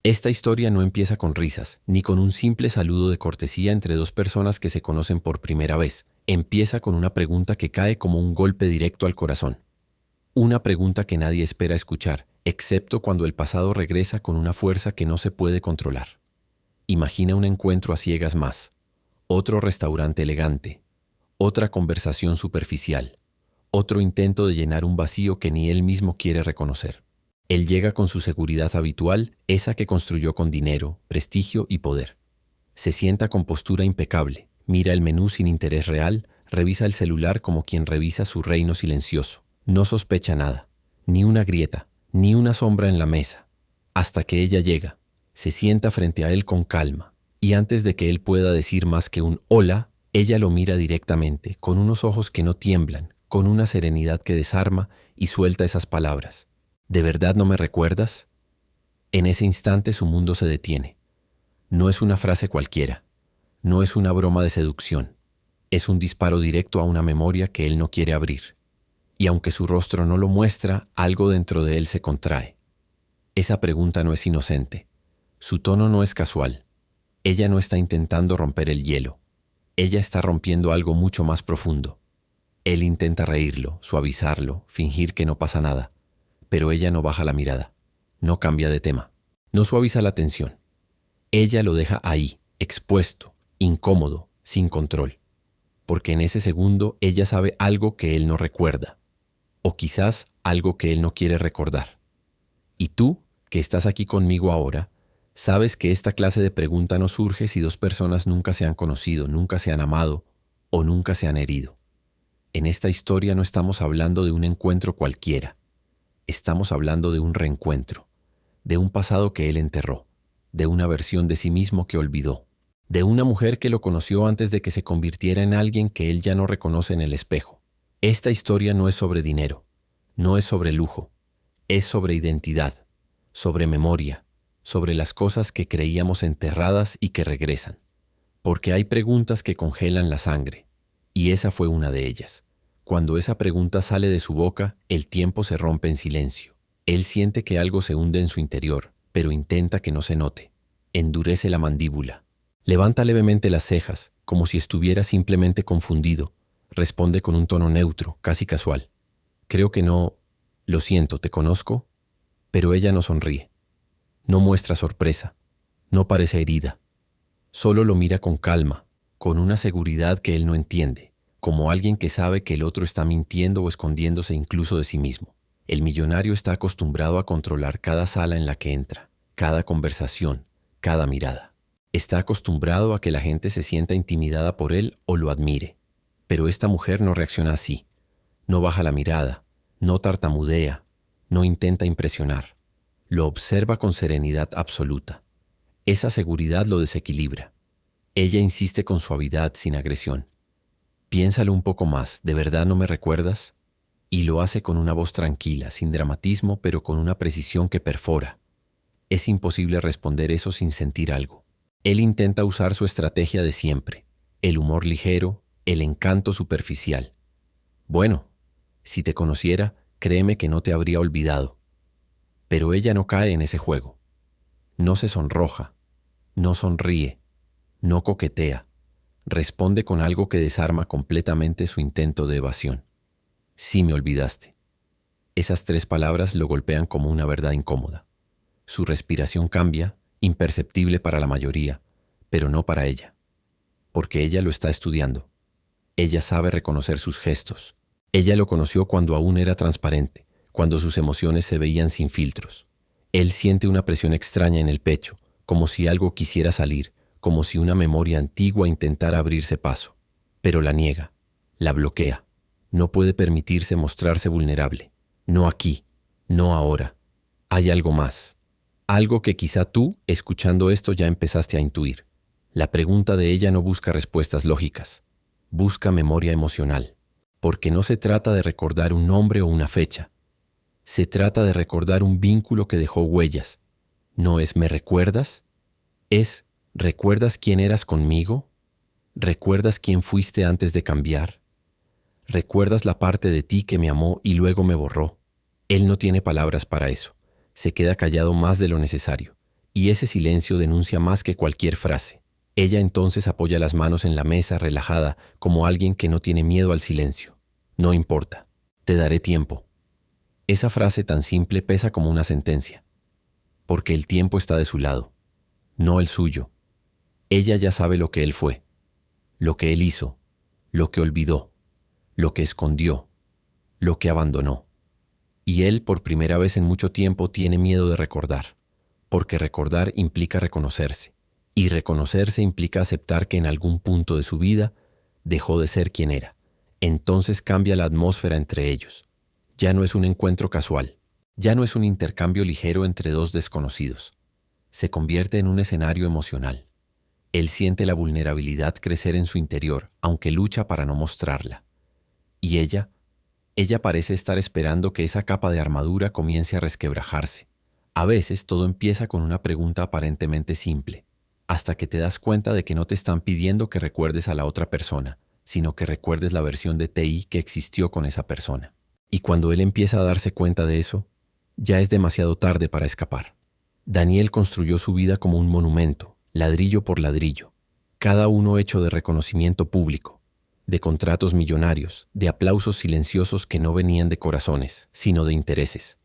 Esta historia no empieza con risas, ni con un simple saludo de cortesía entre dos personas que se conocen por primera vez. Empieza con una pregunta que cae como un golpe directo al corazón. Una pregunta que nadie espera escuchar, excepto cuando el pasado regresa con una fuerza que no se puede controlar. Imagina un encuentro a ciegas más, otro restaurante elegante, otra conversación superficial, otro intento de llenar un vacío que ni él mismo quiere reconocer. Él llega con su seguridad habitual, esa que construyó con dinero, prestigio y poder. Se sienta con postura impecable, mira el menú sin interés real, revisa el celular como quien revisa su reino silencioso. No sospecha nada, ni una grieta, ni una sombra en la mesa. Hasta que ella llega, se sienta frente a él con calma, y antes de que él pueda decir más que un hola, ella lo mira directamente, con unos ojos que no tiemblan, con una serenidad que desarma y suelta esas palabras. ¿De verdad no me recuerdas? En ese instante su mundo se detiene. No es una frase cualquiera, no es una broma de seducción, es un disparo directo a una memoria que él no quiere abrir. Y aunque su rostro no lo muestra, algo dentro de él se contrae. Esa pregunta no es inocente, su tono no es casual. Ella no está intentando romper el hielo, ella está rompiendo algo mucho más profundo. Él intenta reírlo, suavizarlo, fingir que no pasa nada. Pero ella no baja la mirada, no cambia de tema, no suaviza la tensión. Ella lo deja ahí, expuesto, incómodo, sin control. Porque en ese segundo ella sabe algo que él no recuerda, o quizás algo que él no quiere recordar. Y tú, que estás aquí conmigo ahora, sabes que esta clase de pregunta no surge si dos personas nunca se han conocido, nunca se han amado o nunca se han herido. En esta historia no estamos hablando de un encuentro cualquiera. Estamos hablando de un reencuentro, de un pasado que él enterró, de una versión de sí mismo que olvidó, de una mujer que lo conoció antes de que se convirtiera en alguien que él ya no reconoce en el espejo. Esta historia no es sobre dinero, no es sobre lujo, es sobre identidad, sobre memoria, sobre las cosas que creíamos enterradas y que regresan. Porque hay preguntas que congelan la sangre, y esa fue una de ellas. Cuando esa pregunta sale de su boca, el tiempo se rompe en silencio. Él siente que algo se hunde en su interior, pero intenta que no se note. Endurece la mandíbula. Levanta levemente las cejas, como si estuviera simplemente confundido. Responde con un tono neutro, casi casual. Creo que no. Lo siento, ¿te conozco? Pero ella no sonríe. No muestra sorpresa. No parece herida. Solo lo mira con calma, con una seguridad que él no entiende, como alguien que sabe que el otro está mintiendo o escondiéndose incluso de sí mismo. El millonario está acostumbrado a controlar cada sala en la que entra, cada conversación, cada mirada. Está acostumbrado a que la gente se sienta intimidada por él o lo admire. Pero esta mujer no reacciona así. No baja la mirada, no tartamudea, no intenta impresionar. Lo observa con serenidad absoluta. Esa seguridad lo desequilibra. Ella insiste con suavidad, sin agresión. Piénsalo un poco más, ¿de verdad no me recuerdas? Y lo hace con una voz tranquila, sin dramatismo, pero con una precisión que perfora. Es imposible responder eso sin sentir algo. Él intenta usar su estrategia de siempre, el humor ligero, el encanto superficial. Bueno, si te conociera, créeme que no te habría olvidado. Pero ella no cae en ese juego. No se sonroja, no sonríe, no coquetea. Responde con algo que desarma completamente su intento de evasión. Sí me olvidaste. Esas 3 palabras lo golpean como una verdad incómoda. Su respiración cambia, imperceptible para la mayoría, pero no para ella. Porque ella lo está estudiando. Ella sabe reconocer sus gestos. Ella lo conoció cuando aún era transparente, cuando sus emociones se veían sin filtros. Él siente una presión extraña en el pecho, como si algo quisiera salir, como si una memoria antigua intentara abrirse paso. Pero la niega, la bloquea. No puede permitirse mostrarse vulnerable. No aquí, no ahora. Hay algo más. Algo que quizá tú, escuchando esto, ya empezaste a intuir. La pregunta de ella no busca respuestas lógicas. Busca memoria emocional. Porque no se trata de recordar un nombre o una fecha. Se trata de recordar un vínculo que dejó huellas. No es ¿me recuerdas? Es ¿recuerdas quién eras conmigo? ¿Recuerdas quién fuiste antes de cambiar? ¿Recuerdas la parte de ti que me amó y luego me borró? Él no tiene palabras para eso. Se queda callado más de lo necesario. Y ese silencio denuncia más que cualquier frase. Ella entonces apoya las manos en la mesa relajada como alguien que no tiene miedo al silencio. No importa, te daré tiempo. Esa frase tan simple pesa como una sentencia, porque el tiempo está de su lado, no el suyo. Ella ya sabe lo que él fue, lo que él hizo, lo que olvidó, lo que escondió, lo que abandonó. Y él, por primera vez en mucho tiempo, tiene miedo de recordar, porque recordar implica reconocerse, y reconocerse implica aceptar que en algún punto de su vida dejó de ser quien era. Entonces cambia la atmósfera entre ellos. Ya no es un encuentro casual, ya no es un intercambio ligero entre dos desconocidos. Se convierte en un escenario emocional. Él siente la vulnerabilidad crecer en su interior, aunque lucha para no mostrarla. Y ella parece estar esperando que esa capa de armadura comience a resquebrajarse. A veces todo empieza con una pregunta aparentemente simple, hasta que te das cuenta de que no te están pidiendo que recuerdes a la otra persona, sino que recuerdes la versión de ti que existió con esa persona. Y cuando él empieza a darse cuenta de eso, ya es demasiado tarde para escapar. Daniel construyó su vida como un monumento, ladrillo por ladrillo, cada uno hecho de reconocimiento público, de contratos millonarios, de aplausos silenciosos que no venían de corazones, sino de intereses.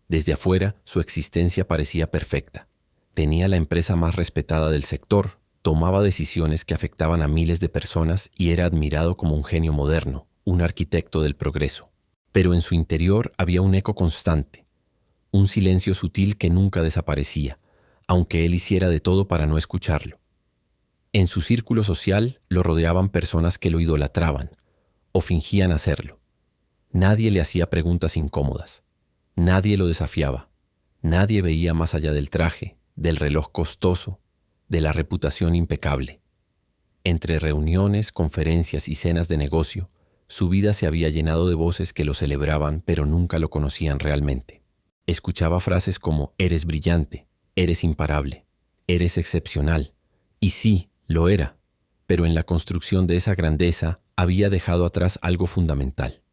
Desde afuera, su existencia parecía perfecta. Tenía la empresa más respetada del sector, tomaba decisiones que afectaban a miles de personas y era admirado como un genio moderno, un arquitecto del progreso. Pero en su interior había un eco constante, un silencio sutil que nunca desaparecía, aunque él hiciera de todo para no escucharlo. En su círculo social lo rodeaban personas que lo idolatraban o fingían hacerlo. Nadie le hacía preguntas incómodas. Nadie lo desafiaba. Nadie veía más allá del traje, del reloj costoso, de la reputación impecable. Entre reuniones, conferencias y cenas de negocio, su vida se había llenado de voces que lo celebraban pero nunca lo conocían realmente. Escuchaba frases como «eres brillante», «eres imparable», «eres excepcional». Y sí, lo era, pero en la construcción de esa grandeza había dejado atrás algo fundamental: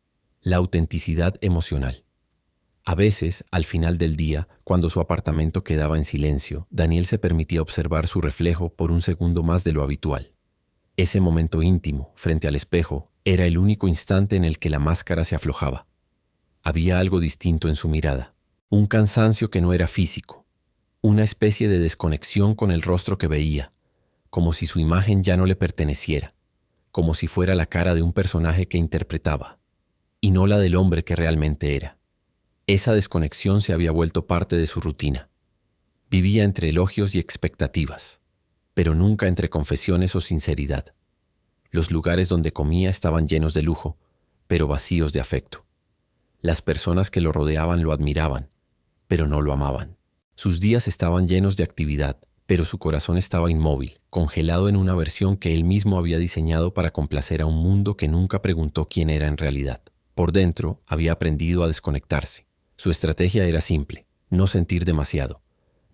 la autenticidad emocional. A veces, al final del día, cuando su apartamento quedaba en silencio, Daniel se permitía observar su reflejo por un segundo más de lo habitual. Ese momento íntimo, frente al espejo, era el único instante en el que la máscara se aflojaba. Había algo distinto en su mirada, un cansancio que no era físico, una especie de desconexión con el rostro que veía, como si su imagen ya no le perteneciera, como si fuera la cara de un personaje que interpretaba, y no la del hombre que realmente era. Esa desconexión se había vuelto parte de su rutina. Vivía entre elogios y expectativas, pero nunca entre confesiones o sinceridad. Los lugares donde comía estaban llenos de lujo, pero vacíos de afecto. Las personas que lo rodeaban lo admiraban, pero no lo amaban. Sus días estaban llenos de actividad, pero su corazón estaba inmóvil, congelado en una versión que él mismo había diseñado para complacer a un mundo que nunca preguntó quién era en realidad. Por dentro, había aprendido a desconectarse. Su estrategia era simple: no sentir demasiado,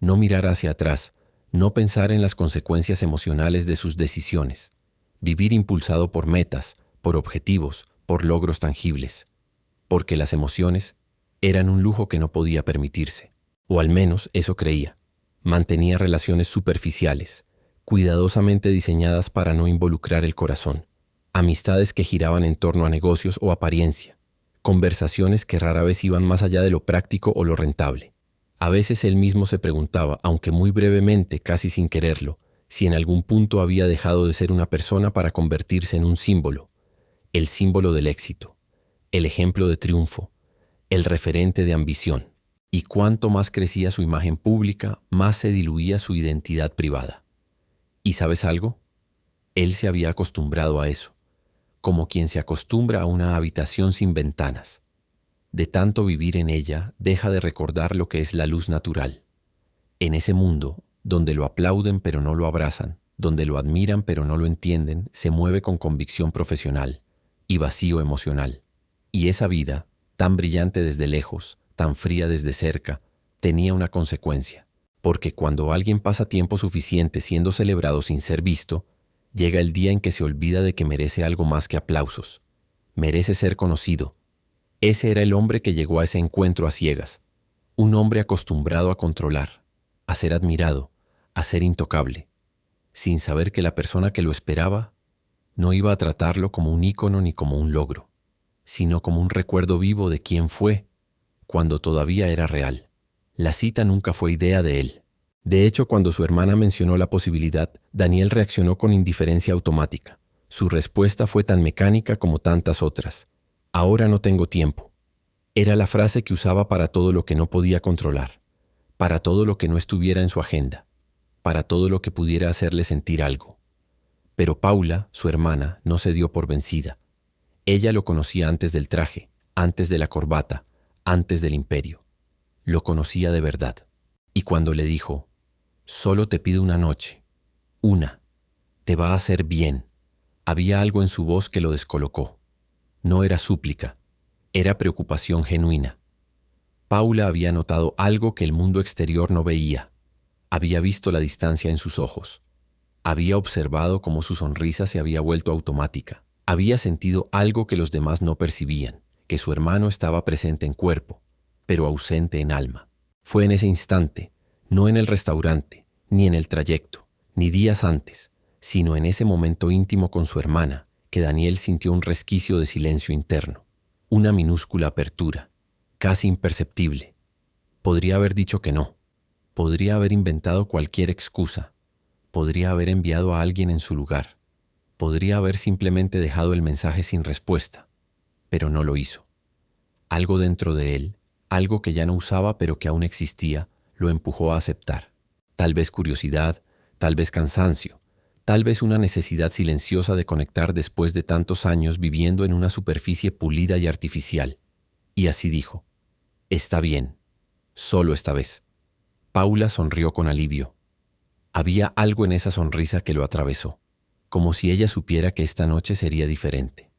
no mirar hacia atrás, no pensar en las consecuencias emocionales de sus decisiones. Vivir impulsado por metas, por objetivos, por logros tangibles. Porque las emociones eran un lujo que no podía permitirse. O al menos eso creía. Mantenía relaciones superficiales, cuidadosamente diseñadas para no involucrar el corazón. Amistades que giraban en torno a negocios o apariencia. Conversaciones que rara vez iban más allá de lo práctico o lo rentable. A veces él mismo se preguntaba, aunque muy brevemente, casi sin quererlo, si en algún punto había dejado de ser una persona para convertirse en un símbolo. El símbolo del éxito, el ejemplo de triunfo, el referente de ambición. Y cuanto más crecía su imagen pública, más se diluía su identidad privada. ¿Y sabes algo? Él se había acostumbrado a eso, como quien se acostumbra a una habitación sin ventanas. De tanto vivir en ella, deja de recordar lo que es la luz natural. En ese mundo, donde lo aplauden pero no lo abrazan, donde lo admiran pero no lo entienden, se mueve con convicción profesional y vacío emocional. Y esa vida, tan brillante desde lejos, tan fría desde cerca, tenía una consecuencia. Porque cuando alguien pasa tiempo suficiente siendo celebrado sin ser visto, llega el día en que se olvida de que merece algo más que aplausos. Merece ser conocido. Ese era el hombre que llegó a ese encuentro a ciegas. Un hombre acostumbrado a controlar, a ser admirado, a ser intocable, sin saber que la persona que lo esperaba no iba a tratarlo como un ícono ni como un logro, sino como un recuerdo vivo de quién fue cuando todavía era real. La cita nunca fue idea de él. De hecho, cuando su hermana mencionó la posibilidad, Daniel reaccionó con indiferencia automática. Su respuesta fue tan mecánica como tantas otras. Ahora no tengo tiempo. Era la frase que usaba para todo lo que no podía controlar, para todo lo que no estuviera en su agenda, para todo lo que pudiera hacerle sentir algo. Pero Paula, su hermana, no se dio por vencida. Ella lo conocía antes del traje, antes de la corbata, antes del imperio. Lo conocía de verdad. Y cuando le dijo, «Solo te pido una noche, una, te va a hacer bien», había algo en su voz que lo descolocó. No era súplica, era preocupación genuina. Paula había notado algo que el mundo exterior no veía. Había visto la distancia en sus ojos. Había observado cómo su sonrisa se había vuelto automática. Había sentido algo que los demás no percibían, que su hermano estaba presente en cuerpo, pero ausente en alma. Fue en ese instante, no en el restaurante, ni en el trayecto, ni días antes, sino en ese momento íntimo con su hermana, que Daniel sintió un resquicio de silencio interno, una minúscula apertura, casi imperceptible. Podría haber dicho que no, podría haber inventado cualquier excusa, podría haber enviado a alguien en su lugar, podría haber simplemente dejado el mensaje sin respuesta, pero no lo hizo. Algo dentro de él, algo que ya no usaba pero que aún existía, lo empujó a aceptar. Tal vez curiosidad, tal vez cansancio, tal vez una necesidad silenciosa de conectar después de tantos años viviendo en una superficie pulida y artificial. Y así dijo, «Está bien, solo esta vez». Paula sonrió con alivio. Había algo en esa sonrisa que lo atravesó, como si ella supiera que esta noche sería diferente.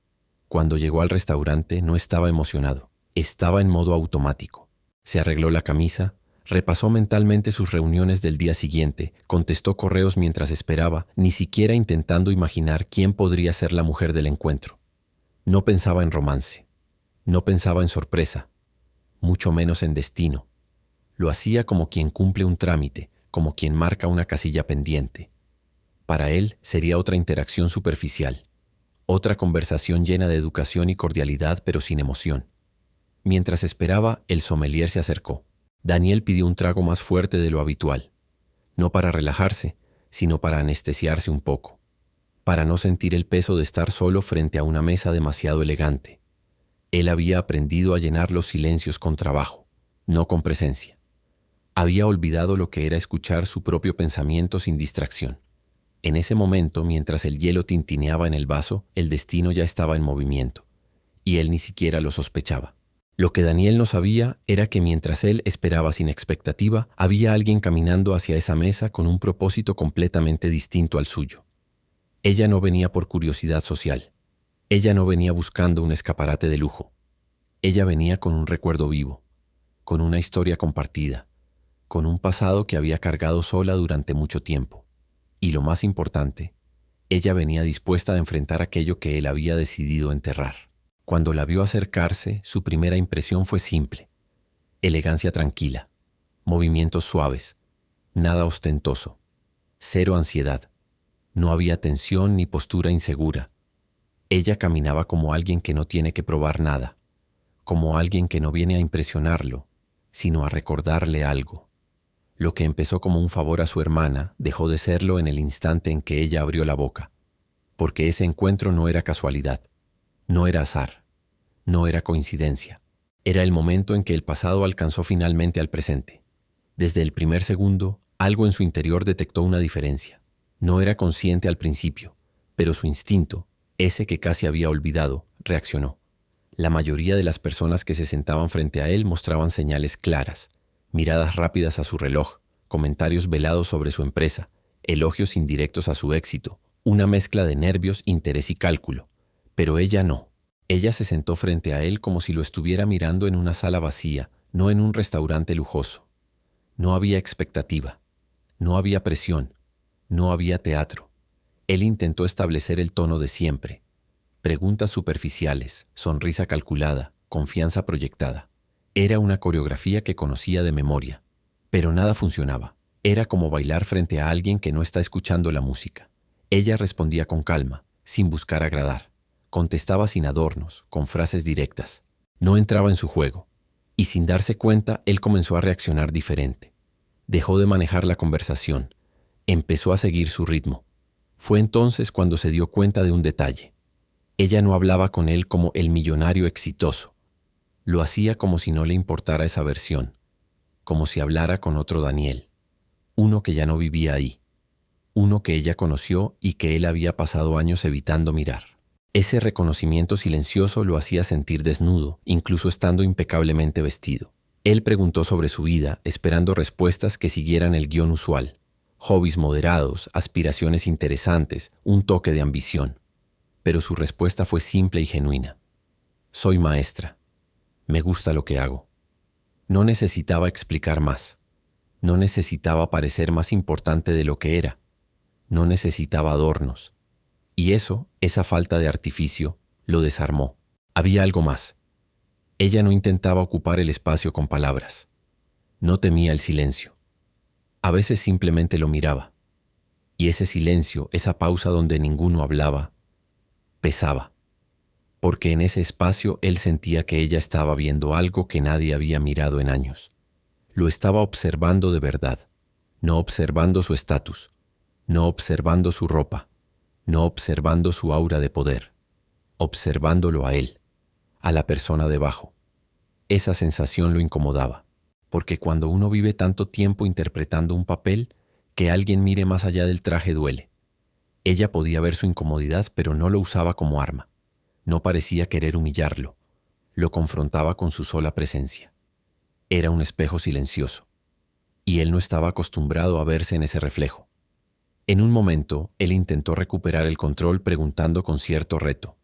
Cuando llegó al restaurante no estaba emocionado, estaba en modo automático. Se arregló la camisa, repasó mentalmente sus reuniones del día siguiente, contestó correos mientras esperaba, ni siquiera intentando imaginar quién podría ser la mujer del encuentro. No pensaba en romance, no pensaba en sorpresa, mucho menos en destino. Lo hacía como quien cumple un trámite, como quien marca una casilla pendiente. Para él sería otra interacción superficial, otra conversación llena de educación y cordialidad pero sin emoción. Mientras esperaba, el sommelier se acercó. Daniel pidió un trago más fuerte de lo habitual, no para relajarse, sino para anestesiarse un poco, para no sentir el peso de estar solo frente a una mesa demasiado elegante. Él había aprendido a llenar los silencios con trabajo, no con presencia. Había olvidado lo que era escuchar su propio pensamiento sin distracción. En ese momento, mientras el hielo tintineaba en el vaso, el destino ya estaba en movimiento, y él ni siquiera lo sospechaba. Lo que Daniel no sabía era que mientras él esperaba sin expectativa, había alguien caminando hacia esa mesa con un propósito completamente distinto al suyo. Ella no venía por curiosidad social. Ella no venía buscando un escaparate de lujo. Ella venía con un recuerdo vivo, con una historia compartida, con un pasado que había cargado sola durante mucho tiempo. Y lo más importante, ella venía dispuesta a enfrentar aquello que él había decidido enterrar. Cuando la vio acercarse, su primera impresión fue simple: elegancia tranquila, movimientos suaves, nada ostentoso, cero ansiedad. No había tensión ni postura insegura. Ella caminaba como alguien que no tiene que probar nada, como alguien que no viene a impresionarlo, sino a recordarle algo. Lo que empezó como un favor a su hermana dejó de serlo en el instante en que ella abrió la boca, porque ese encuentro no era casualidad, no era azar, no era coincidencia. Era el momento en que el pasado alcanzó finalmente al presente. Desde el primer segundo, algo en su interior detectó una diferencia. No era consciente al principio, pero su instinto, ese que casi había olvidado, reaccionó. La mayoría de las personas que se sentaban frente a él mostraban señales claras: miradas rápidas a su reloj, comentarios velados sobre su empresa, elogios indirectos a su éxito, una mezcla de nervios, interés y cálculo. Pero ella no. Ella se sentó frente a él como si lo estuviera mirando en una sala vacía, no en un restaurante lujoso. No había expectativa, no había presión, no había teatro. Él intentó establecer el tono de siempre. Preguntas superficiales, sonrisa calculada, confianza proyectada. Era una coreografía que conocía de memoria, pero nada funcionaba. Era como bailar frente a alguien que no está escuchando la música. Ella respondía con calma, sin buscar agradar. Contestaba sin adornos, con frases directas. No entraba en su juego. Y sin darse cuenta, él comenzó a reaccionar diferente. Dejó de manejar la conversación. Empezó a seguir su ritmo. Fue entonces cuando se dio cuenta de un detalle. Ella no hablaba con él como el millonario exitoso. Lo hacía como si no le importara esa versión, como si hablara con otro Daniel, uno que ya no vivía ahí, uno que ella conoció y que él había pasado años evitando mirar. Ese reconocimiento silencioso lo hacía sentir desnudo, incluso estando impecablemente vestido. Él preguntó sobre su vida, esperando respuestas que siguieran el guión usual. Hobbies moderados, aspiraciones interesantes, un toque de ambición. Pero su respuesta fue simple y genuina. Soy maestra. Me gusta lo que hago. No necesitaba explicar más. No necesitaba parecer más importante de lo que era. No necesitaba adornos. Y eso, esa falta de artificio, lo desarmó. Había algo más. Ella no intentaba ocupar el espacio con palabras. No temía el silencio. A veces simplemente lo miraba. Y ese silencio, esa pausa donde ninguno hablaba, pesaba. Porque en ese espacio él sentía que ella estaba viendo algo que nadie había mirado en años. Lo estaba observando de verdad, no observando su estatus, no observando su ropa, no observando su aura de poder, observándolo a él, a la persona debajo. Esa sensación lo incomodaba, porque cuando uno vive tanto tiempo interpretando un papel, que alguien mire más allá del traje duele. Ella podía ver su incomodidad, pero no lo usaba como arma. No parecía querer humillarlo. Lo confrontaba con su sola presencia. Era un espejo silencioso, y él no estaba acostumbrado a verse en ese reflejo. En un momento, él intentó recuperar el control preguntando con cierto reto.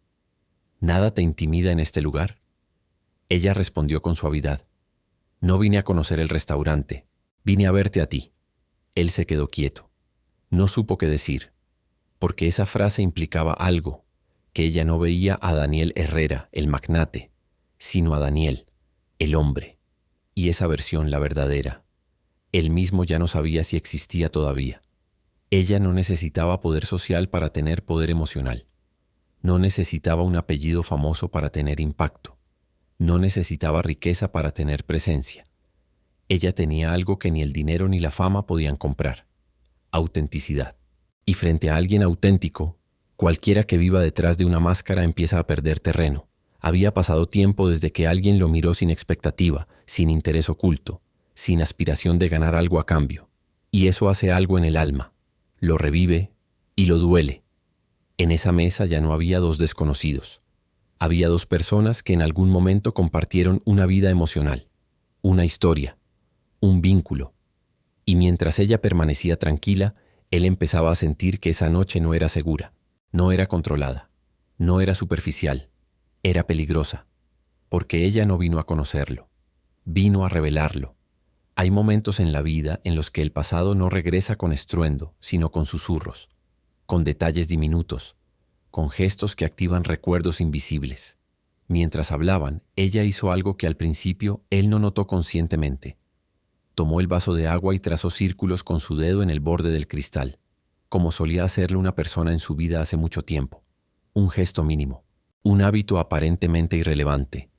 ¿Nada te intimida en este lugar? Ella respondió con suavidad. No vine a conocer el restaurante, vine a verte a ti. Él se quedó quieto. No supo qué decir, porque esa frase implicaba algo, que ella no veía a Daniel Herrera, el magnate, sino a Daniel, el hombre, y esa versión, la verdadera. Él mismo ya no sabía si existía todavía. Ella no necesitaba poder social para tener poder emocional. No necesitaba un apellido famoso para tener impacto. No necesitaba riqueza para tener presencia. Ella tenía algo que ni el dinero ni la fama podían comprar: autenticidad. Y frente a alguien auténtico, cualquiera que viva detrás de una máscara empieza a perder terreno. Había pasado tiempo desde que alguien lo miró sin expectativa, sin interés oculto, sin aspiración de ganar algo a cambio. Y eso hace algo en el alma. Lo revive y lo duele. En esa mesa ya no había dos desconocidos. Había dos personas que en algún momento compartieron una vida emocional, una historia, un vínculo. Y mientras ella permanecía tranquila, él empezaba a sentir que esa noche no era segura. No era controlada, no era superficial, era peligrosa, porque ella no vino a conocerlo, vino a revelarlo. Hay momentos en la vida en los que el pasado no regresa con estruendo, sino con susurros, con detalles diminutos, con gestos que activan recuerdos invisibles. Mientras hablaban, ella hizo algo que al principio él no notó conscientemente. Tomó el vaso de agua y trazó círculos con su dedo en el borde del cristal, como solía hacerlo una persona en su vida hace mucho tiempo. Un gesto mínimo, un hábito aparentemente irrelevante.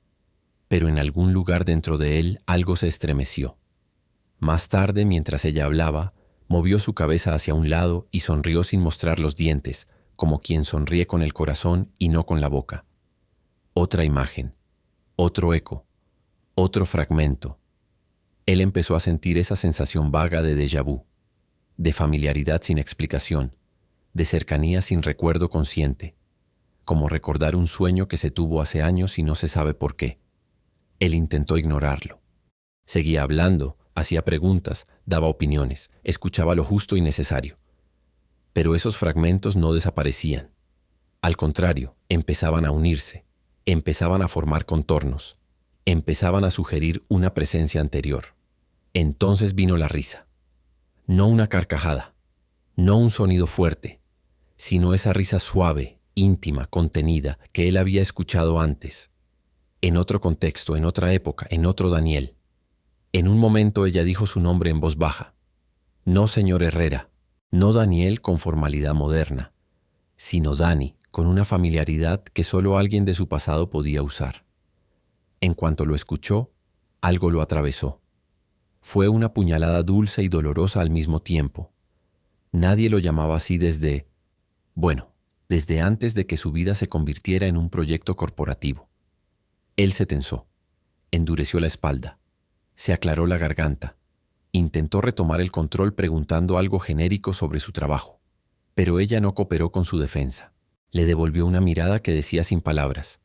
Pero en algún lugar dentro de él algo se estremeció. Más tarde, mientras ella hablaba, movió su cabeza hacia un lado y sonrió sin mostrar los dientes, como quien sonríe con el corazón y no con la boca. Otra imagen, otro eco, otro fragmento. Él empezó a sentir esa sensación vaga de déjà vu, de familiaridad sin explicación, de cercanía sin recuerdo consciente, como recordar un sueño que se tuvo hace años y no se sabe por qué. Él intentó ignorarlo. Seguía hablando, hacía preguntas, daba opiniones, escuchaba lo justo y necesario. Pero esos fragmentos no desaparecían. Al contrario, empezaban a unirse, empezaban a formar contornos, empezaban a sugerir una presencia anterior. Entonces vino la risa. No una carcajada, no un sonido fuerte, sino esa risa suave, íntima, contenida, que él había escuchado antes. En otro contexto, en otra época, en otro Daniel. En un momento ella dijo su nombre en voz baja. No, señor Herrera, no Daniel con formalidad moderna, sino Dani con una familiaridad que solo alguien de su pasado podía usar. En cuanto lo escuchó, algo lo atravesó. Fue una puñalada dulce y dolorosa al mismo tiempo. Nadie lo llamaba así desde antes de que su vida se convirtiera en un proyecto corporativo. Él se tensó, endureció la espalda, se aclaró la garganta, intentó retomar el control preguntando algo genérico sobre su trabajo, pero ella no cooperó con su defensa. Le devolvió una mirada que decía sin palabras: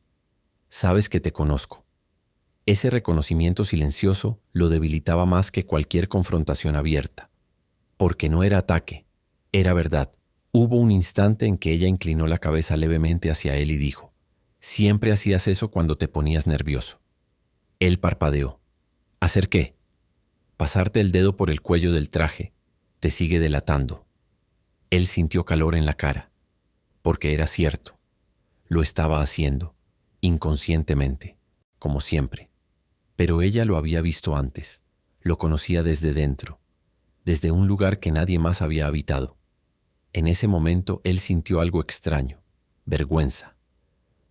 «Sabes que te conozco». Ese reconocimiento silencioso lo debilitaba más que cualquier confrontación abierta. Porque no era ataque, era verdad. Hubo un instante en que ella inclinó la cabeza levemente hacia él y dijo: «Siempre hacías eso cuando te ponías nervioso». Él parpadeó. «¿Hacer qué?» «Pasarte el dedo por el cuello del traje. Te sigue delatando». Él sintió calor en la cara. Porque era cierto. Lo estaba haciendo, inconscientemente, como siempre. Pero ella lo había visto antes, lo conocía desde dentro, desde un lugar que nadie más había habitado. En ese momento él sintió algo extraño, vergüenza,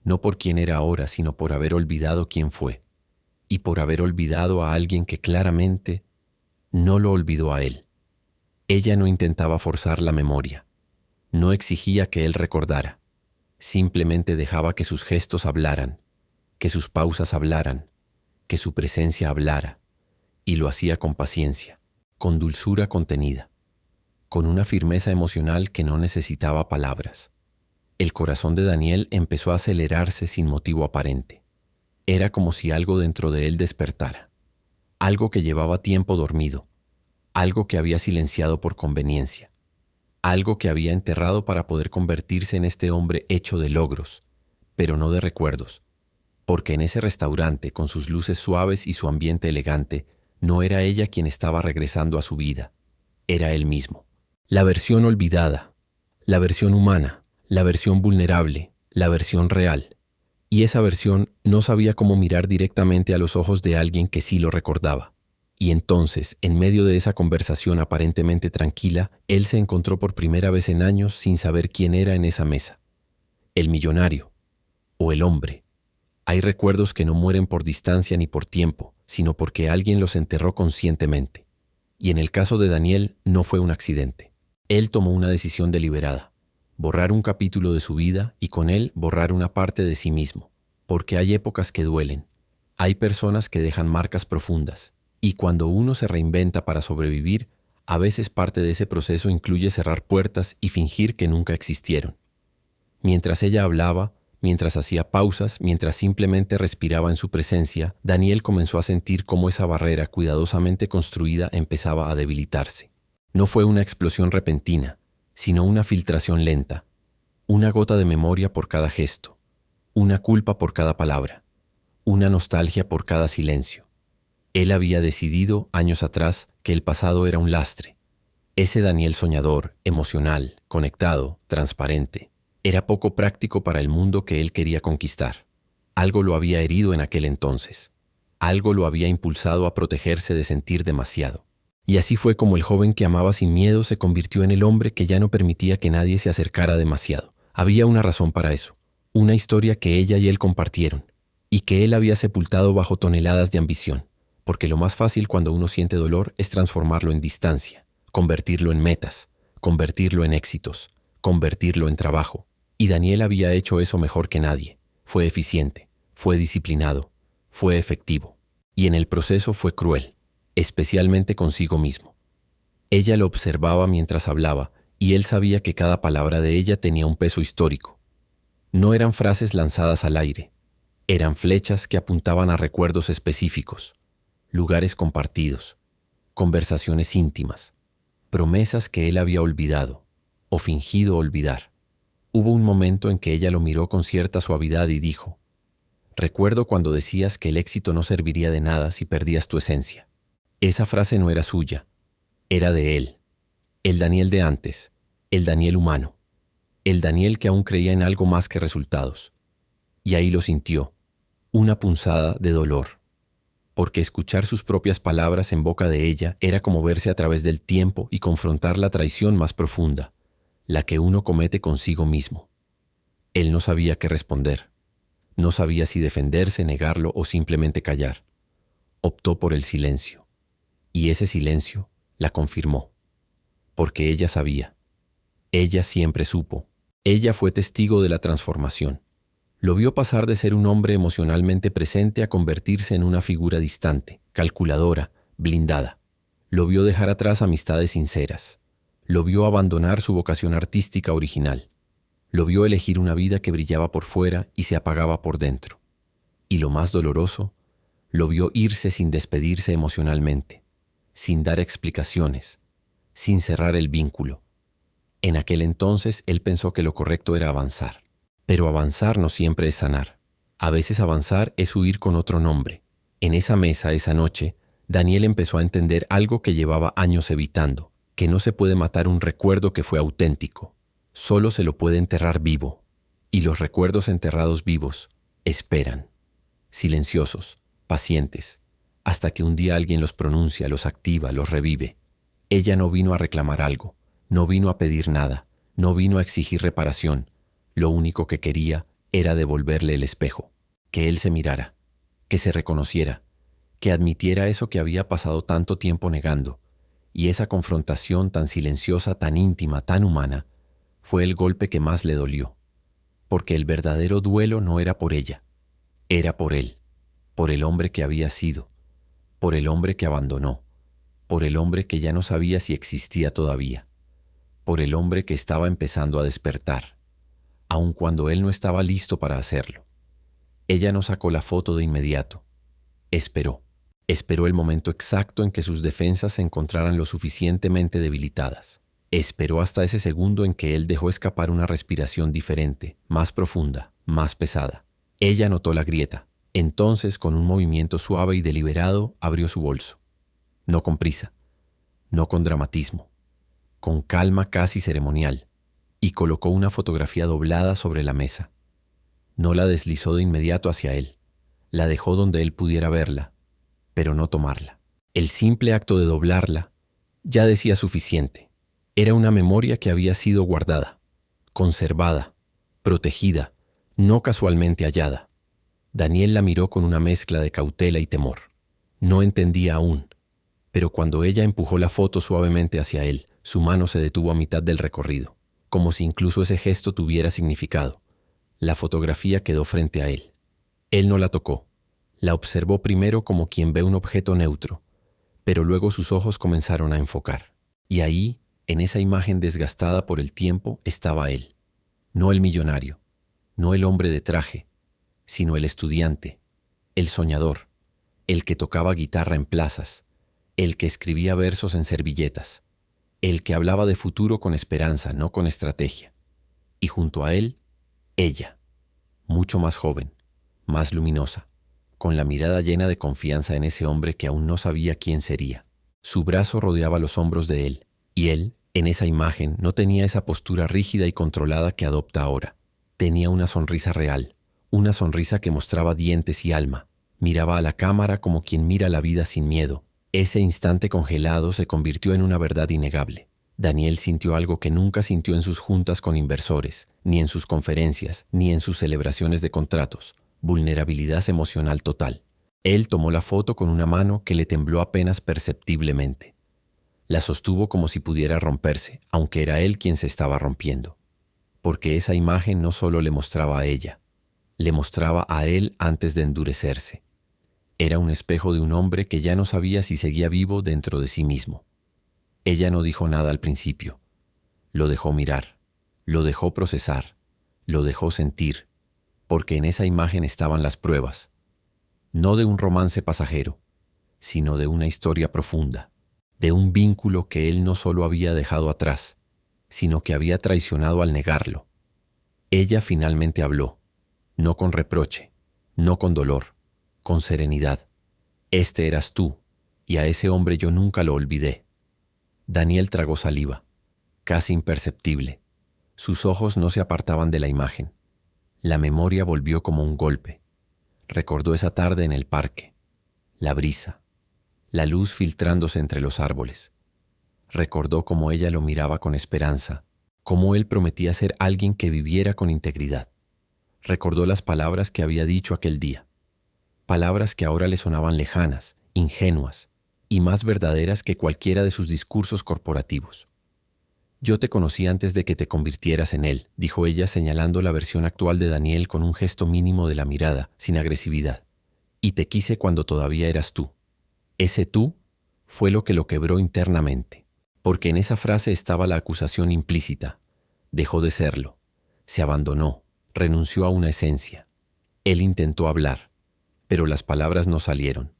no por quién era ahora, sino por haber olvidado quién fue, y por haber olvidado a alguien que claramente no lo olvidó a él. Ella no intentaba forzar la memoria, no exigía que él recordara, simplemente dejaba que sus gestos hablaran, que sus pausas hablaran, que su presencia hablara, y lo hacía con paciencia, con dulzura contenida, con una firmeza emocional que no necesitaba palabras. El corazón de Daniel empezó a acelerarse sin motivo aparente. Era como si algo dentro de él despertara, algo que llevaba tiempo dormido, algo que había silenciado por conveniencia, algo que había enterrado para poder convertirse en este hombre hecho de logros, pero no de recuerdos. Porque en ese restaurante, con sus luces suaves y su ambiente elegante, no era ella quien estaba regresando a su vida, era él mismo. La versión olvidada, la versión humana, la versión vulnerable, la versión real. Y esa versión no sabía cómo mirar directamente a los ojos de alguien que sí lo recordaba. Y entonces, en medio de esa conversación aparentemente tranquila, él se encontró por primera vez en años sin saber quién era en esa mesa. El millonario o el hombre. Hay recuerdos que no mueren por distancia ni por tiempo, sino porque alguien los enterró conscientemente. Y en el caso de Daniel no fue un accidente. Él tomó una decisión deliberada: borrar un capítulo de su vida y con él borrar una parte de sí mismo. Porque hay épocas que duelen. Hay personas que dejan marcas profundas. Y cuando uno se reinventa para sobrevivir, a veces parte de ese proceso incluye cerrar puertas y fingir que nunca existieron. Mientras ella hablaba, mientras hacía pausas, mientras simplemente respiraba en su presencia, Daniel comenzó a sentir cómo esa barrera cuidadosamente construida empezaba a debilitarse. No fue una explosión repentina, sino una filtración lenta, una gota de memoria por cada gesto, una culpa por cada palabra, una nostalgia por cada silencio. Él había decidido, años atrás, que el pasado era un lastre. Ese Daniel soñador, emocional, conectado, transparente, era poco práctico para el mundo que él quería conquistar. Algo lo había herido en aquel entonces. Algo lo había impulsado a protegerse de sentir demasiado. Y así fue como el joven que amaba sin miedo se convirtió en el hombre que ya no permitía que nadie se acercara demasiado. Había una razón para eso, una historia que ella y él compartieron, y que él había sepultado bajo toneladas de ambición, porque lo más fácil cuando uno siente dolor es transformarlo en distancia, convertirlo en metas, convertirlo en éxitos, convertirlo en trabajo. Y Daniel había hecho eso mejor que nadie. Fue eficiente, fue disciplinado, fue efectivo. Y en el proceso fue cruel, especialmente consigo mismo. Ella lo observaba mientras hablaba, y él sabía que cada palabra de ella tenía un peso histórico. No eran frases lanzadas al aire, eran flechas que apuntaban a recuerdos específicos, lugares compartidos, conversaciones íntimas, promesas que él había olvidado o fingido olvidar. Hubo un momento en que ella lo miró con cierta suavidad y dijo: «Recuerdo cuando decías que el éxito no serviría de nada si perdías tu esencia». Esa frase no era suya, era de él. El Daniel de antes, el Daniel humano, el Daniel que aún creía en algo más que resultados. Y ahí lo sintió, una punzada de dolor. porque escuchar sus propias palabras en boca de ella era como verse a través del tiempo y confrontar la traición más profunda, la que uno comete consigo mismo. Él no sabía qué responder. No sabía si defenderse, negarlo o simplemente callar. Optó por el silencio. Y ese silencio la confirmó. Porque ella sabía. Ella siempre supo. Ella fue testigo de la transformación. Lo vio pasar de ser un hombre emocionalmente presente a convertirse en una figura distante, calculadora, blindada. Lo vio dejar atrás amistades sinceras. Lo vio abandonar su vocación artística original. Lo vio elegir una vida que brillaba por fuera y se apagaba por dentro. Y lo más doloroso, lo vio irse sin despedirse emocionalmente, sin dar explicaciones, sin cerrar el vínculo. En aquel entonces él pensó que lo correcto era avanzar. Pero avanzar no siempre es sanar. A veces avanzar es huir con otro nombre. En esa mesa, esa noche, Daniel empezó a entender algo que llevaba años evitando, que no se puede matar un recuerdo que fue auténtico. Solo se lo puede enterrar vivo. Y los recuerdos enterrados vivos esperan, silenciosos, pacientes, hasta que un día alguien los pronuncia, los activa, los revive. Ella no vino a reclamar algo, no vino a pedir nada, no vino a exigir reparación. Lo único que quería era devolverle el espejo, que él se mirara, que se reconociera, que admitiera eso que había pasado tanto tiempo negando, y esa confrontación tan silenciosa, tan íntima, tan humana, fue el golpe que más le dolió, porque el verdadero duelo no era por ella, era por él, por el hombre que había sido, por el hombre que abandonó, por el hombre que ya no sabía si existía todavía, por el hombre que estaba empezando a despertar, aun cuando él no estaba listo para hacerlo. Ella no sacó la foto de inmediato. Esperó el momento exacto en que sus defensas se encontraran lo suficientemente debilitadas. Esperó hasta ese segundo en que él dejó escapar una respiración diferente, más profunda, más pesada. Ella notó la grieta. Entonces, con un movimiento suave y deliberado, abrió su bolso. No con prisa, no con dramatismo, con calma casi ceremonial, y colocó una fotografía doblada sobre la mesa. No la deslizó de inmediato hacia él. La dejó donde él pudiera verla, pero no tomarla. El simple acto de doblarla ya decía suficiente. Era una memoria que había sido guardada, conservada, protegida, no casualmente hallada. Daniel la miró con una mezcla de cautela y temor. No entendía aún, pero cuando ella empujó la foto suavemente hacia él, su mano se detuvo a mitad del recorrido, como si incluso ese gesto tuviera significado. La fotografía quedó frente a él. Él no la tocó. La observó primero como quien ve un objeto neutro, pero luego sus ojos comenzaron a enfocar. Y ahí, en esa imagen desgastada por el tiempo, estaba él. No el millonario, no el hombre de traje, sino el estudiante, el soñador, el que tocaba guitarra en plazas, el que escribía versos en servilletas, el que hablaba de futuro con esperanza, no con estrategia. Y junto a él, ella, mucho más joven, más luminosa, con la mirada llena de confianza en ese hombre que aún no sabía quién sería. Su brazo rodeaba los hombros de él, y él, en esa imagen, no tenía esa postura rígida y controlada que adopta ahora. Tenía una sonrisa real, una sonrisa que mostraba dientes y alma. Miraba a la cámara como quien mira la vida sin miedo. Ese instante congelado se convirtió en una verdad innegable. Daniel sintió algo que nunca sintió en sus juntas con inversores, ni en sus conferencias, ni en sus celebraciones de contratos. Vulnerabilidad emocional total. Él tomó la foto con una mano que le tembló apenas perceptiblemente. La sostuvo como si pudiera romperse, aunque era él quien se estaba rompiendo. Porque esa imagen no solo le mostraba a ella, le mostraba a él antes de endurecerse. Era un espejo de un hombre que ya no sabía si seguía vivo dentro de sí mismo. Ella no dijo nada al principio. Lo dejó mirar, lo dejó procesar, lo dejó sentir, porque en esa imagen estaban las pruebas, no de un romance pasajero, sino de una historia profunda, de un vínculo que él no solo había dejado atrás, sino que había traicionado al negarlo. Ella finalmente habló, no con reproche, no con dolor, con serenidad. Este eras tú, y a ese hombre yo nunca lo olvidé. Daniel tragó saliva, casi imperceptible. Sus ojos no se apartaban de la imagen. La memoria volvió como un golpe. Recordó esa tarde en el parque, la brisa, la luz filtrándose entre los árboles. Recordó cómo ella lo miraba con esperanza, cómo él prometía ser alguien que viviera con integridad. Recordó las palabras que había dicho aquel día, palabras que ahora le sonaban lejanas, ingenuas y más verdaderas que cualquiera de sus discursos corporativos. «Yo te conocí antes de que te convirtieras en él», dijo ella señalando la versión actual de Daniel con un gesto mínimo de la mirada, sin agresividad. «Y te quise cuando todavía eras tú». Ese tú fue lo que lo quebró internamente, porque en esa frase estaba la acusación implícita. Dejó de serlo, se abandonó, renunció a una esencia. Él intentó hablar, pero las palabras no salieron.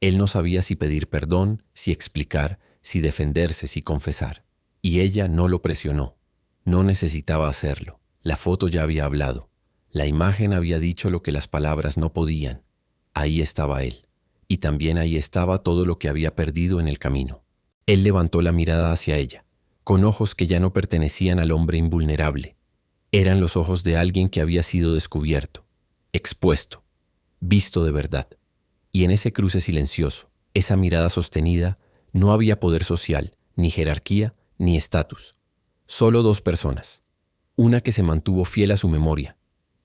Él no sabía si pedir perdón, si explicar, si defenderse, si confesar. Y ella no lo presionó. No necesitaba hacerlo. La foto ya había hablado. La imagen había dicho lo que las palabras no podían. Ahí estaba él. Y también ahí estaba todo lo que había perdido en el camino. Él levantó la mirada hacia ella, con ojos que ya no pertenecían al hombre invulnerable. Eran los ojos de alguien que había sido descubierto, expuesto, visto de verdad. Y en ese cruce silencioso, esa mirada sostenida, no había poder social, ni jerarquía, ni estatus. Solo dos personas. Una que se mantuvo fiel a su memoria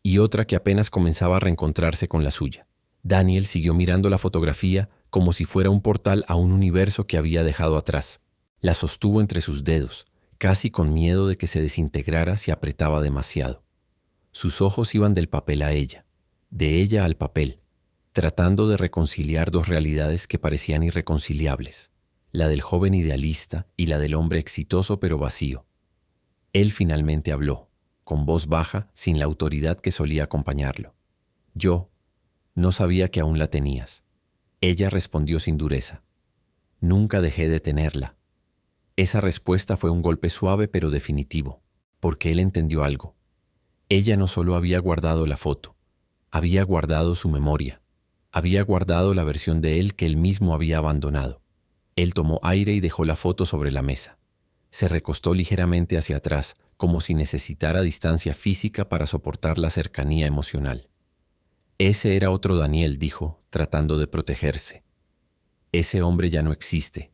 y otra que apenas comenzaba a reencontrarse con la suya. Daniel siguió mirando la fotografía como si fuera un portal a un universo que había dejado atrás. La sostuvo entre sus dedos, casi con miedo de que se desintegrara si apretaba demasiado. Sus ojos iban del papel a ella, de ella al papel, tratando de reconciliar dos realidades que parecían irreconciliables, la del joven idealista y la del hombre exitoso pero vacío. Él finalmente habló, con voz baja, sin la autoridad que solía acompañarlo. «Yo no sabía que aún la tenías». Ella respondió sin dureza. «Nunca dejé de tenerla». Esa respuesta fue un golpe suave pero definitivo, porque él entendió algo. Ella no solo había guardado la foto, había guardado su memoria, había guardado la versión de él que él mismo había abandonado. Él tomó aire y dejó la foto sobre la mesa. Se recostó ligeramente hacia atrás, como si necesitara distancia física para soportar la cercanía emocional. «Ese era otro Daniel», dijo, tratando de protegerse. «Ese hombre ya no existe».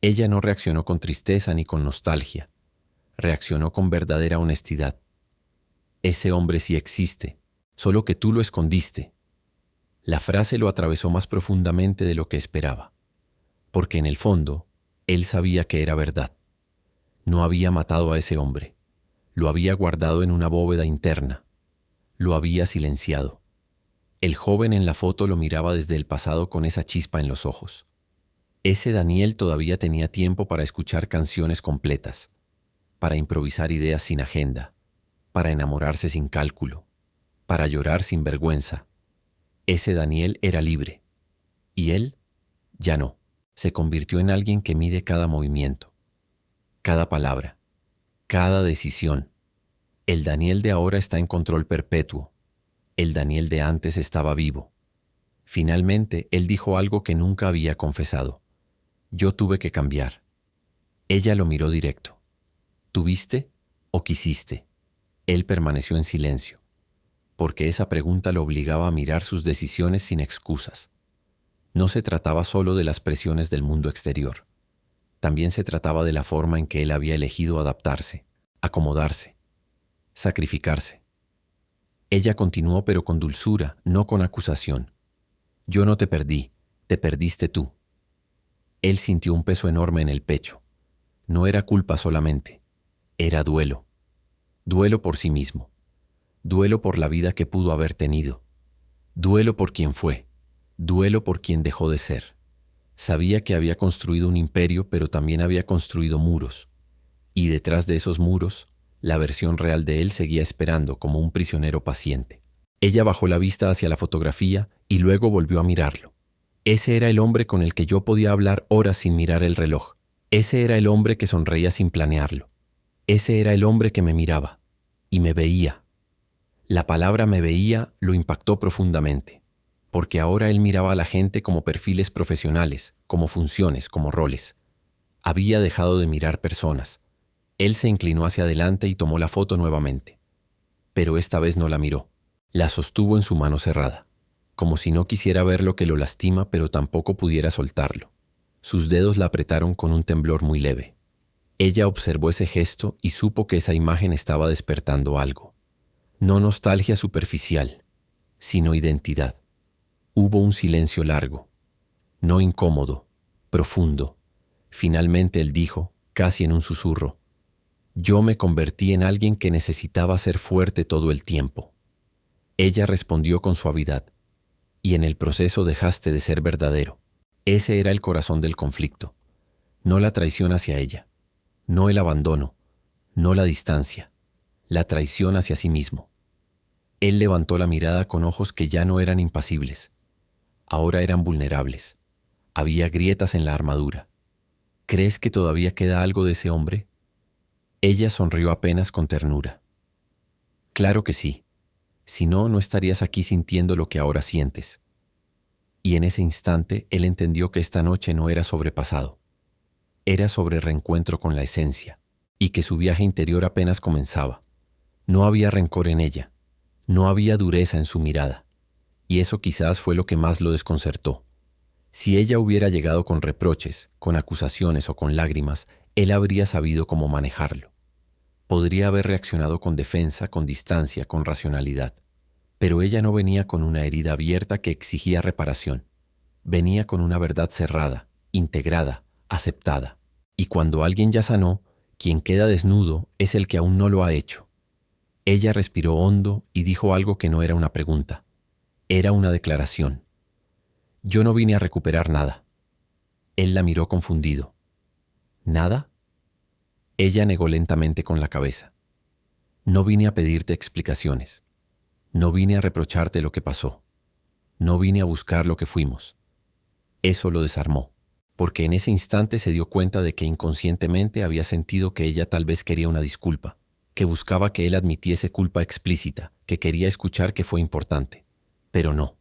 Ella no reaccionó con tristeza ni con nostalgia. Reaccionó con verdadera honestidad. «Ese hombre sí existe, solo que tú lo escondiste». La frase lo atravesó más profundamente de lo que esperaba, porque en el fondo, él sabía que era verdad. No había matado a ese hombre. Lo había guardado en una bóveda interna. Lo había silenciado. El joven en la foto lo miraba desde el pasado con esa chispa en los ojos. Ese Daniel todavía tenía tiempo para escuchar canciones completas, para improvisar ideas sin agenda, para enamorarse sin cálculo, para llorar sin vergüenza. Ese Daniel era libre. Y él, ya no. Se convirtió en alguien que mide cada movimiento, cada palabra, cada decisión. El Daniel de ahora está en control perpetuo. El Daniel de antes estaba vivo. Finalmente, él dijo algo que nunca había confesado. «Yo tuve que cambiar». Ella lo miró directo. «¿Tuviste o quisiste?» Él permaneció en silencio, porque esa pregunta lo obligaba a mirar sus decisiones sin excusas. No se trataba solo de las presiones del mundo exterior. También se trataba de la forma en que él había elegido adaptarse, acomodarse, sacrificarse. Ella continuó, pero con dulzura, no con acusación. «Yo no te perdí, te perdiste tú». Él sintió un peso enorme en el pecho. No era culpa solamente, era duelo. Duelo por sí mismo. Duelo por la vida que pudo haber tenido. Duelo por quien fue. Duelo por quien dejó de ser. Sabía que había construido un imperio, pero también había construido muros. Y detrás de esos muros, la versión real de él seguía esperando como un prisionero paciente. Ella bajó la vista hacia la fotografía y luego volvió a mirarlo. Ese era el hombre con el que yo podía hablar horas sin mirar el reloj. Ese era el hombre que sonreía sin planearlo. Ese era el hombre que me miraba y me veía. La palabra «me veía» lo impactó profundamente, porque ahora él miraba a la gente como perfiles profesionales, como funciones, como roles. Había dejado de mirar personas. Él se inclinó hacia adelante y tomó la foto nuevamente. Pero esta vez no la miró. La sostuvo en su mano cerrada. como si no quisiera ver lo que lo lastima, pero tampoco pudiera soltarlo. Sus dedos la apretaron con un temblor muy leve. Ella observó ese gesto y supo que esa imagen estaba despertando algo. No nostalgia superficial, sino identidad. Hubo un silencio largo, no incómodo, profundo. Finalmente él dijo, casi en un susurro: «Yo me convertí en alguien que necesitaba ser fuerte todo el tiempo». Ella respondió con suavidad: «Y en el proceso dejaste de ser verdadero». Ese era el corazón del conflicto. No la traición hacia ella, no el abandono, no la distancia, la traición hacia sí mismo. Él levantó la mirada con ojos que ya no eran impasibles. Ahora eran vulnerables. Había grietas en la armadura. ¿Crees que todavía queda algo de ese hombre? Ella sonrió apenas con ternura. Claro que sí. Si no, no estarías aquí sintiendo lo que ahora sientes. Y en ese instante él entendió que esta noche no era sobre pasado. Era sobre reencuentro con la esencia, y que su viaje interior apenas comenzaba. No había rencor en ella. No había dureza en su mirada, y eso quizás fue lo que más lo desconcertó. Si ella hubiera llegado con reproches, con acusaciones o con lágrimas, él habría sabido cómo manejarlo. Podría haber reaccionado con defensa, con distancia, con racionalidad. Pero ella no venía con una herida abierta que exigía reparación. Venía con una verdad cerrada, integrada, aceptada. Y cuando alguien ya sanó, quien queda desnudo es el que aún no lo ha hecho. Ella respiró hondo y dijo algo que no era una pregunta. Era una declaración. «Yo no vine a recuperar nada». Él la miró confundido. «¿Nada?». Ella negó lentamente con la cabeza. «No vine a pedirte explicaciones. No vine a reprocharte lo que pasó. No vine a buscar lo que fuimos». Eso lo desarmó, porque en ese instante se dio cuenta de que inconscientemente había sentido que ella tal vez quería una disculpa, que buscaba que él admitiese culpa explícita, que quería escuchar que fue importante. Pero no,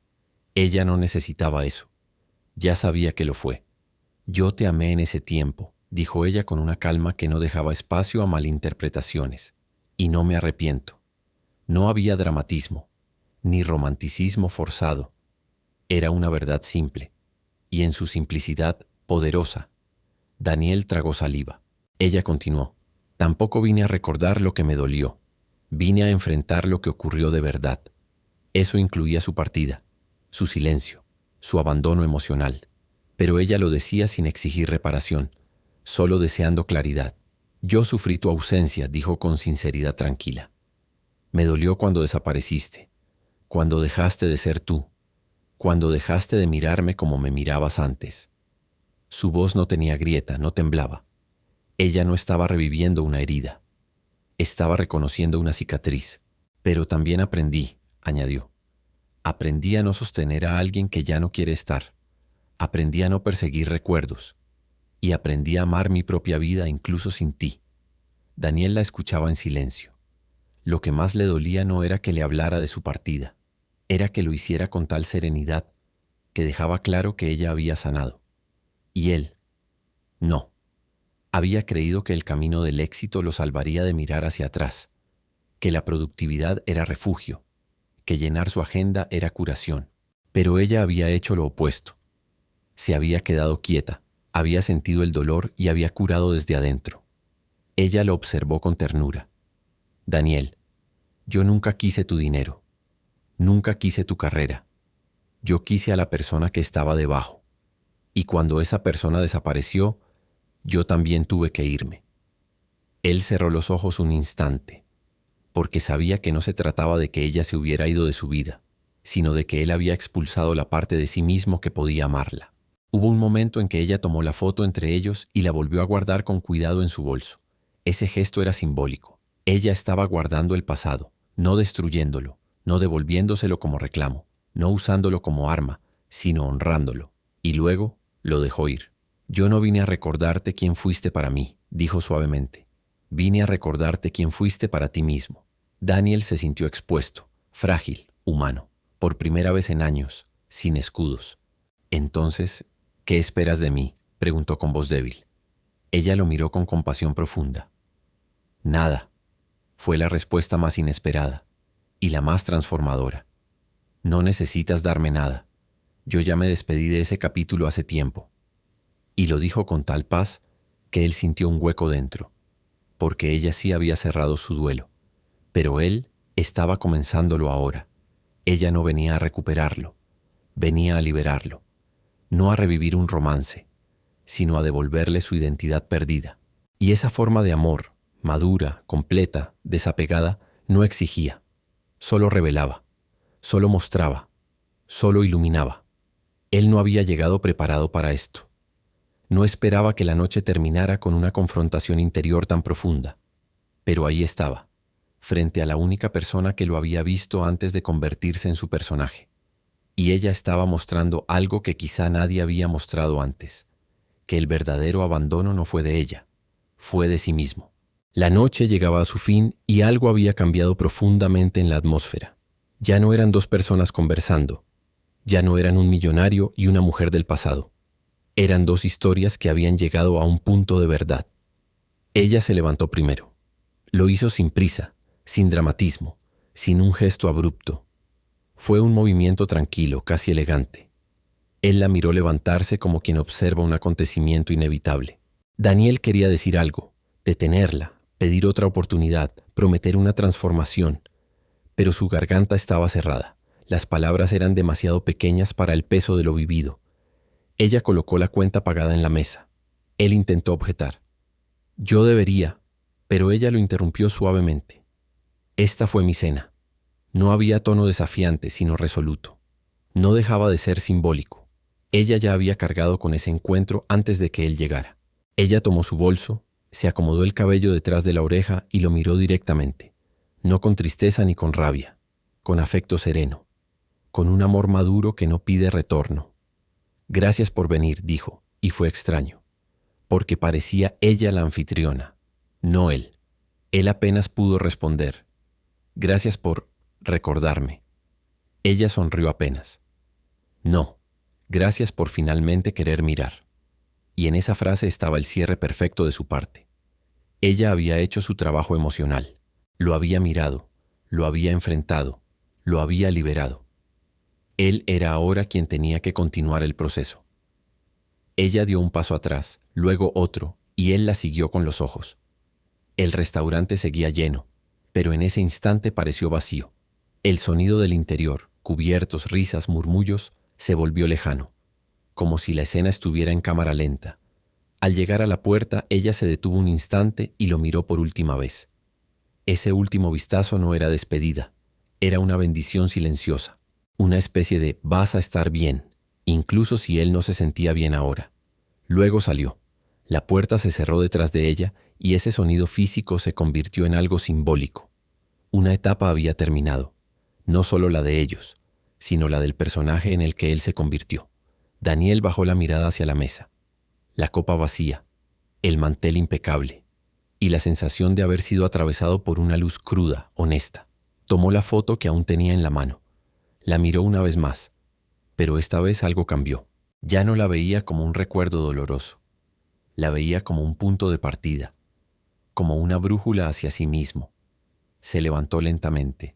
ella no necesitaba eso. Ya sabía que lo fue. «Yo te amé en ese tiempo», dijo ella con una calma que no dejaba espacio a malinterpretaciones. «Y no me arrepiento». No había dramatismo, ni romanticismo forzado. Era una verdad simple, y en su simplicidad poderosa. Daniel tragó saliva. Ella continuó: «Tampoco vine a recordar lo que me dolió. Vine a enfrentar lo que ocurrió de verdad». Eso incluía su partida, su silencio, su abandono emocional. Pero ella lo decía sin exigir reparación, solo deseando claridad. «Yo sufrí tu ausencia», dijo con sinceridad tranquila. «Me dolió cuando desapareciste, cuando dejaste de ser tú, cuando dejaste de mirarme como me mirabas antes». Su voz no tenía grieta, no temblaba. Ella no estaba reviviendo una herida. Estaba reconociendo una cicatriz. «Pero también aprendí», añadió. «Aprendí a no sostener a alguien que ya no quiere estar. Aprendí a no perseguir recuerdos. Y aprendí a amar mi propia vida incluso sin ti». Daniel la escuchaba en silencio. Lo que más le dolía no era que le hablara de su partida. Era que lo hiciera con tal serenidad, que dejaba claro que ella había sanado. Y él, no. Había creído que el camino del éxito lo salvaría de mirar hacia atrás, que la productividad era refugio, que llenar su agenda era curación. Pero ella había hecho lo opuesto. Se había quedado quieta, había sentido el dolor y había curado desde adentro. Ella lo observó con ternura. «Daniel, yo nunca quise tu dinero, nunca quise tu carrera. Yo quise a la persona que estaba debajo. Y cuando esa persona desapareció, yo también tuve que irme». Él cerró los ojos un instante, porque sabía que no se trataba de que ella se hubiera ido de su vida, sino de que él había expulsado la parte de sí mismo que podía amarla. Hubo un momento en que ella tomó la foto entre ellos y la volvió a guardar con cuidado en su bolso. Ese gesto era simbólico. Ella estaba guardando el pasado, no destruyéndolo, no devolviéndoselo como reclamo, no usándolo como arma, sino honrándolo. Y luego lo dejó ir. «Yo no vine a recordarte quién fuiste para mí», dijo suavemente. «Vine a recordarte quién fuiste para ti mismo». Daniel se sintió expuesto, frágil, humano, por primera vez en años, sin escudos. «Entonces, ¿qué esperas de mí?», preguntó con voz débil. Ella lo miró con compasión profunda. «Nada», fue la respuesta más inesperada y la más transformadora. No necesitas darme nada. Yo ya me despedí de ese capítulo hace tiempo. Y lo dijo con tal paz que él sintió un hueco dentro, porque ella sí había cerrado su duelo, pero él estaba comenzándolo ahora. Ella no venía a recuperarlo, venía a liberarlo, no a revivir un romance, sino a devolverle su identidad perdida. Y esa forma de amor, madura, completa, desapegada, no exigía, solo revelaba, solo mostraba, solo iluminaba. Él no había llegado preparado para esto. No esperaba que la noche terminara con una confrontación interior tan profunda, pero ahí estaba, frente a la única persona que lo había visto antes de convertirse en su personaje. Y ella estaba mostrando algo que quizá nadie había mostrado antes, que el verdadero abandono no fue de ella, fue de sí mismo. La noche llegaba a su fin y algo había cambiado profundamente en la atmósfera. Ya no eran dos personas conversando, ya no eran un millonario y una mujer del pasado. Eran dos historias que habían llegado a un punto de verdad. Ella se levantó primero. Lo hizo sin prisa, sin dramatismo, sin un gesto abrupto. Fue un movimiento tranquilo, casi elegante. Él la miró levantarse como quien observa un acontecimiento inevitable. Daniel quería decir algo, detenerla, pedir otra oportunidad, prometer una transformación, pero su garganta estaba cerrada. Las palabras eran demasiado pequeñas para el peso de lo vivido. Ella colocó la cuenta pagada en la mesa. Él intentó objetar. Yo debería, pero ella lo interrumpió suavemente. Esta fue mi cena. No había tono desafiante, sino resoluto. No dejaba de ser simbólico. Ella ya había cargado con ese encuentro antes de que él llegara. Ella tomó su bolso, se acomodó el cabello detrás de la oreja y lo miró directamente. No con tristeza ni con rabia, con afecto sereno, con un amor maduro que no pide retorno. Gracias por venir, dijo, y fue extraño, porque parecía ella la anfitriona, no él. Él apenas pudo responder. Gracias por recordarme. Ella sonrió apenas. No, gracias por finalmente querer mirar. Y en esa frase estaba el cierre perfecto de su parte. Ella había hecho su trabajo emocional. Lo había mirado, lo había enfrentado, lo había liberado. Él era ahora quien tenía que continuar el proceso. Ella dio un paso atrás, luego otro, y él la siguió con los ojos. El restaurante seguía lleno, pero en ese instante pareció vacío. El sonido del interior, cubiertos, risas, murmullos, se volvió lejano, como si la escena estuviera en cámara lenta. Al llegar a la puerta, ella se detuvo un instante y lo miró por última vez. Ese último vistazo no era despedida, era una bendición silenciosa, una especie de vas a estar bien, incluso si él no se sentía bien ahora. Luego salió. La puerta se cerró detrás de ella y ese sonido físico se convirtió en algo simbólico. Una etapa había terminado, no solo la de ellos, sino la del personaje en el que él se convirtió. Daniel bajó la mirada hacia la mesa. La copa vacía, el mantel impecable, y la sensación de haber sido atravesado por una luz cruda, honesta. Tomó la foto que aún tenía en la mano. La miró una vez más, pero esta vez algo cambió. Ya no la veía como un recuerdo doloroso. La veía como un punto de partida, como una brújula hacia sí mismo. Se levantó lentamente.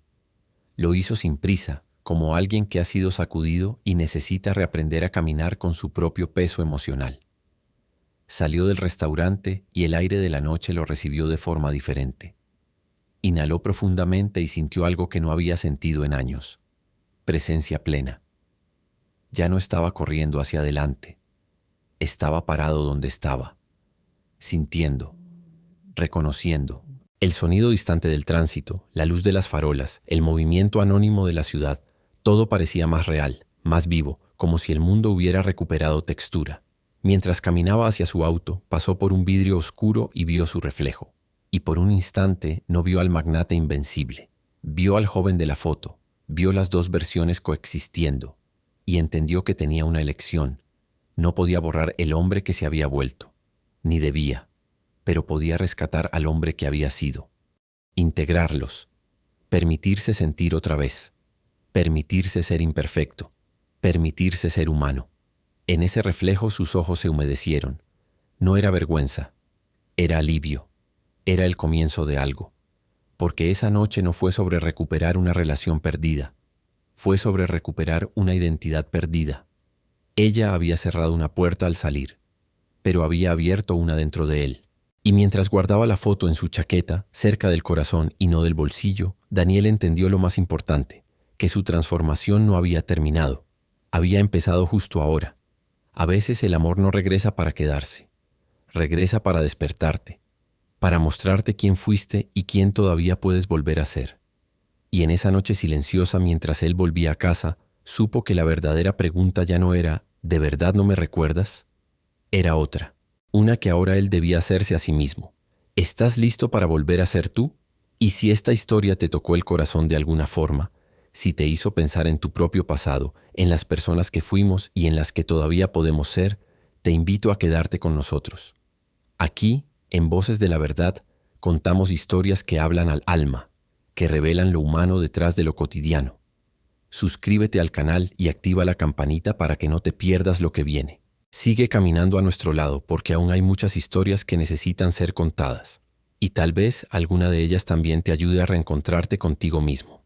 Lo hizo sin prisa, como alguien que ha sido sacudido y necesita reaprender a caminar con su propio peso emocional. Salió del restaurante y el aire de la noche lo recibió de forma diferente. Inhaló profundamente y sintió algo que no había sentido en años. Presencia plena. Ya no estaba corriendo hacia adelante. Estaba parado donde estaba, sintiendo, reconociendo. El sonido distante del tránsito, la luz de las farolas, el movimiento anónimo de la ciudad, todo parecía más real, más vivo, como si el mundo hubiera recuperado textura. Mientras caminaba hacia su auto, pasó por un vidrio oscuro y vio su reflejo. Y por un instante no vio al magnate invencible. Vio al joven de la foto, vio las dos versiones coexistiendo, y entendió que tenía una elección. No podía borrar el hombre que se había vuelto, ni debía, pero podía rescatar al hombre que había sido. Integrarlos, permitirse sentir otra vez, permitirse ser imperfecto, permitirse ser humano. En ese reflejo sus ojos se humedecieron. No era vergüenza, era alivio, era el comienzo de algo, porque esa noche no fue sobre recuperar una relación perdida, fue sobre recuperar una identidad perdida. Ella había cerrado una puerta al salir, pero había abierto una dentro de él. Y mientras guardaba la foto en su chaqueta, cerca del corazón y no del bolsillo, Daniel entendió lo más importante, que su transformación no había terminado. Había empezado justo ahora. A veces el amor no regresa para quedarse. Regresa para despertarte, para mostrarte quién fuiste y quién todavía puedes volver a ser. Y en esa noche silenciosa, mientras él volvía a casa, supo que la verdadera pregunta ya no era ¿de verdad no me recuerdas? Era otra, una que ahora él debía hacerse a sí mismo. ¿Estás listo para volver a ser tú? Y si esta historia te tocó el corazón de alguna forma, si te hizo pensar en tu propio pasado, en las personas que fuimos y en las que todavía podemos ser, te invito a quedarte con nosotros. Aquí, en Voces de la Verdad, contamos historias que hablan al alma, que revelan lo humano detrás de lo cotidiano. Suscríbete al canal y activa la campanita para que no te pierdas lo que viene. Sigue caminando a nuestro lado porque aún hay muchas historias que necesitan ser contadas. Y tal vez alguna de ellas también te ayude a reencontrarte contigo mismo.